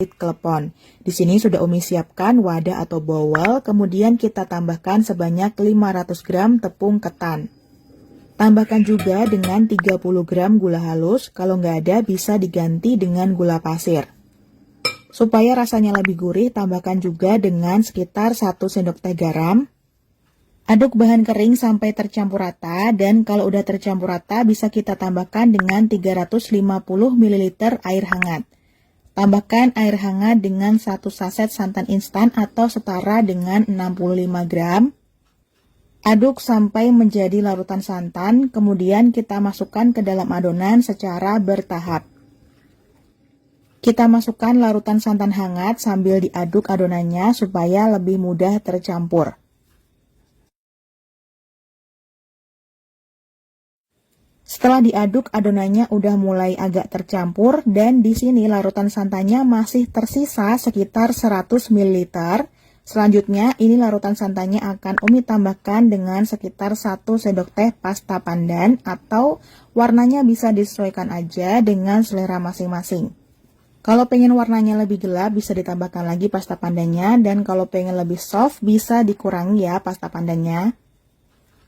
klepon. Di sini sudah Umi siapkan wadah atau bowl, kemudian kita tambahkan sebanyak 500 gram tepung ketan. Tambahkan juga dengan 30 gram gula halus, kalau nggak ada bisa diganti dengan gula pasir. Supaya rasanya lebih gurih, tambahkan juga dengan sekitar 1 sendok teh garam. Aduk bahan kering sampai tercampur rata, dan kalau udah tercampur rata bisa kita tambahkan dengan 350 ml air hangat. Tambahkan air hangat dengan 1 saset santan instan atau setara dengan 65 gram. Aduk sampai menjadi larutan santan, kemudian kita masukkan ke dalam adonan secara bertahap. Kita masukkan larutan santan hangat sambil diaduk adonannya supaya lebih mudah tercampur. Setelah diaduk, adonannya udah mulai agak tercampur dan di sini larutan santannya masih tersisa sekitar 100 ml. Selanjutnya, ini larutan santannya akan Umi tambahkan dengan sekitar 1 sendok teh pasta pandan atau warnanya bisa disesuaikan aja dengan selera masing-masing. Kalau pengen warnanya lebih gelap bisa ditambahkan lagi pasta pandannya, dan kalau pengen lebih soft bisa dikurangi ya pasta pandannya.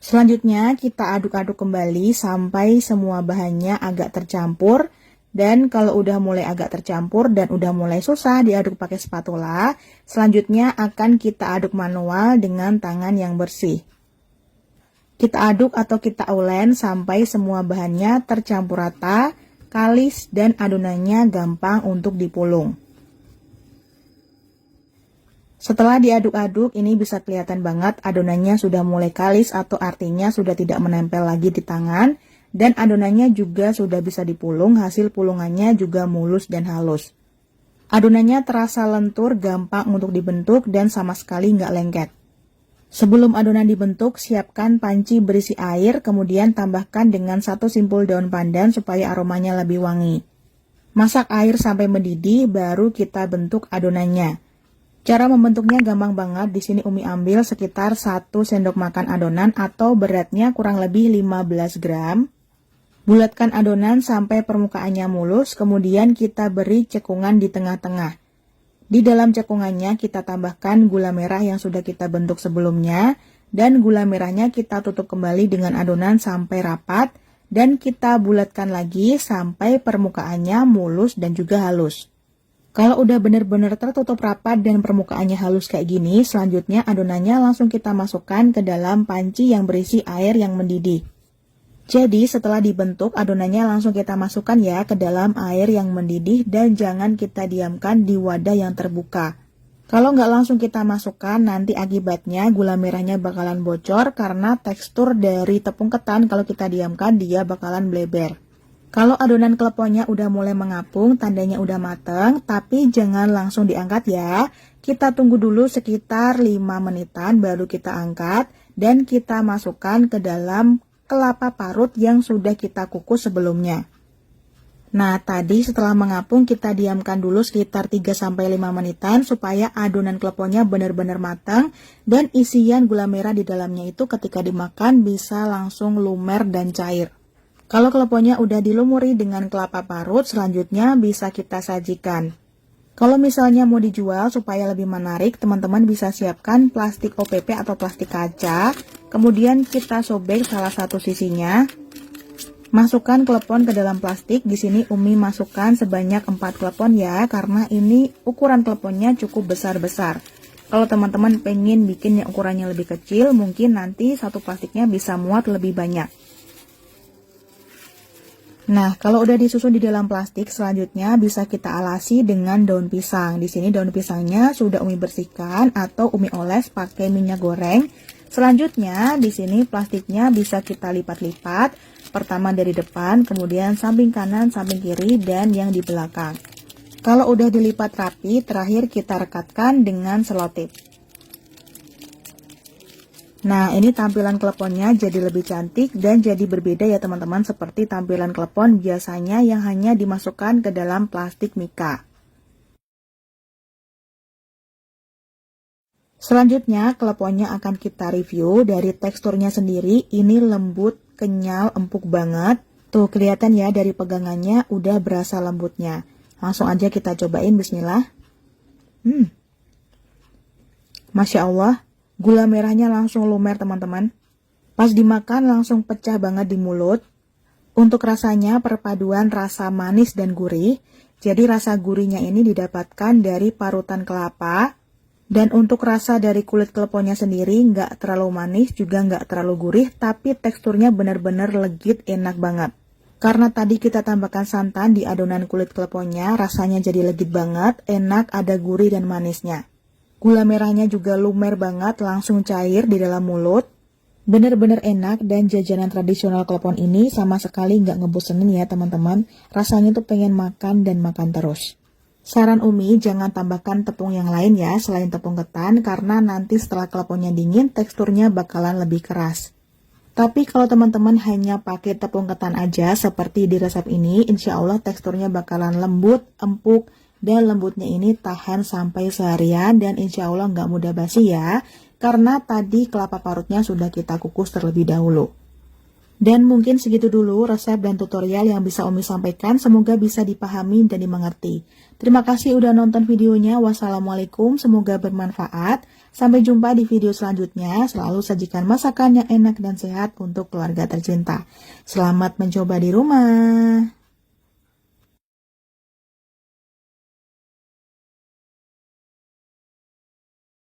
Selanjutnya kita aduk-aduk kembali sampai semua bahannya agak tercampur, dan kalau udah mulai agak tercampur dan udah mulai susah diaduk pakai spatula, selanjutnya akan kita aduk manual dengan tangan yang bersih. Kita aduk atau kita ulen sampai semua bahannya tercampur rata, kalis, dan adonannya gampang untuk dipulung. Setelah diaduk-aduk, ini bisa kelihatan banget adonannya sudah mulai kalis atau artinya sudah tidak menempel lagi di tangan, dan adonannya juga sudah bisa dipulung, hasil pulungannya juga mulus dan halus. Adonannya terasa lentur, gampang untuk dibentuk, dan sama sekali nggak lengket. Sebelum adonan dibentuk, siapkan panci berisi air, kemudian tambahkan dengan 1 simpul daun pandan supaya aromanya lebih wangi. Masak air sampai mendidih, baru kita bentuk adonannya. Cara membentuknya gampang banget. Di sini Umi ambil sekitar 1 sendok makan adonan atau beratnya kurang lebih 15 gram. Bulatkan adonan sampai permukaannya mulus, kemudian kita beri cekungan di tengah-tengah. Di dalam cekungannya kita tambahkan gula merah yang sudah kita bentuk sebelumnya, dan gula merahnya kita tutup kembali dengan adonan sampai rapat, dan kita bulatkan lagi sampai permukaannya mulus dan juga halus. Kalau udah benar-benar tertutup rapat dan permukaannya halus kayak gini, selanjutnya adonannya langsung kita masukkan ke dalam panci yang berisi air yang mendidih. Jadi setelah dibentuk, adonannya langsung kita masukkan ya ke dalam air yang mendidih dan jangan kita diamkan di wadah yang terbuka. Kalau nggak langsung kita masukkan, nanti akibatnya gula merahnya bakalan bocor karena tekstur dari tepung ketan kalau kita diamkan dia bakalan bleber. Kalau adonan kleponnya udah mulai mengapung, tandanya udah mateng, tapi jangan langsung diangkat ya. Kita tunggu dulu sekitar 5 menitan baru kita angkat, dan kita masukkan ke dalam kelapa parut yang sudah kita kukus sebelumnya. Nah, tadi setelah mengapung kita diamkan dulu sekitar 3-5 menitan supaya adonan kleponnya benar-benar matang, dan isian gula merah di dalamnya itu ketika dimakan bisa langsung lumer dan cair. Kalau kleponnya udah dilumuri dengan kelapa parut, selanjutnya bisa kita sajikan. Kalau misalnya mau dijual supaya lebih menarik, teman-teman bisa siapkan plastik OPP atau plastik kaca. Kemudian kita sobek salah satu sisinya. Masukkan klepon ke dalam plastik. Di sini Umi masukkan sebanyak 4 klepon ya, karena ini ukuran kleponnya cukup besar-besar. Kalau teman-teman pengen bikin yang ukurannya lebih kecil, mungkin nanti satu plastiknya bisa muat lebih banyak. Nah, kalau udah disusun di dalam plastik, selanjutnya bisa kita alasi dengan daun pisang. Di sini daun pisangnya sudah Umi bersihkan atau Umi oles pakai minyak goreng. Selanjutnya, di sini plastiknya bisa kita lipat-lipat. Pertama dari depan, kemudian samping kanan, samping kiri, dan yang di belakang. Kalau udah dilipat rapi, terakhir kita rekatkan dengan selotip. Nah, ini tampilan kleponnya jadi lebih cantik dan jadi berbeda ya teman-teman, seperti tampilan klepon biasanya yang hanya dimasukkan ke dalam plastik mika. Selanjutnya, kleponnya akan kita review. Dari teksturnya sendiri, ini lembut, kenyal, empuk banget. Tuh, kelihatan ya dari pegangannya udah berasa lembutnya. Langsung aja kita cobain, bismillah. Masya Allah, gula merahnya langsung lumer teman-teman. Pas dimakan langsung pecah banget di mulut. Untuk rasanya perpaduan rasa manis dan gurih. Jadi rasa gurihnya ini didapatkan dari parutan kelapa. Dan untuk rasa dari kulit kleponya sendiri nggak terlalu manis juga nggak terlalu gurih. Tapi teksturnya benar-benar legit, enak banget. Karena tadi kita tambahkan santan di adonan kulit kleponya, rasanya jadi legit banget, enak, ada gurih dan manisnya. Gula merahnya juga lumer banget, langsung cair di dalam mulut. Bener-bener enak dan jajanan tradisional klepon ini sama sekali nggak ngebosenin ya teman-teman. Rasanya tuh pengen makan dan makan terus. Saran Umi jangan tambahkan tepung yang lain ya selain tepung ketan karena nanti setelah kleponnya dingin teksturnya bakalan lebih keras. Tapi kalau teman-teman hanya pakai tepung ketan aja seperti di resep ini, insya Allah teksturnya bakalan lembut, empuk, dan lembutnya ini tahan sampai seharian dan insya Allah nggak mudah basi ya. Karena tadi kelapa parutnya sudah kita kukus terlebih dahulu. Dan mungkin segitu dulu resep dan tutorial yang bisa Umi sampaikan. Semoga bisa dipahami dan dimengerti. Terima kasih udah nonton videonya. Wassalamualaikum, semoga bermanfaat. Sampai jumpa di video selanjutnya. Selalu sajikan masakan yang enak dan sehat untuk keluarga tercinta. Selamat mencoba di rumah.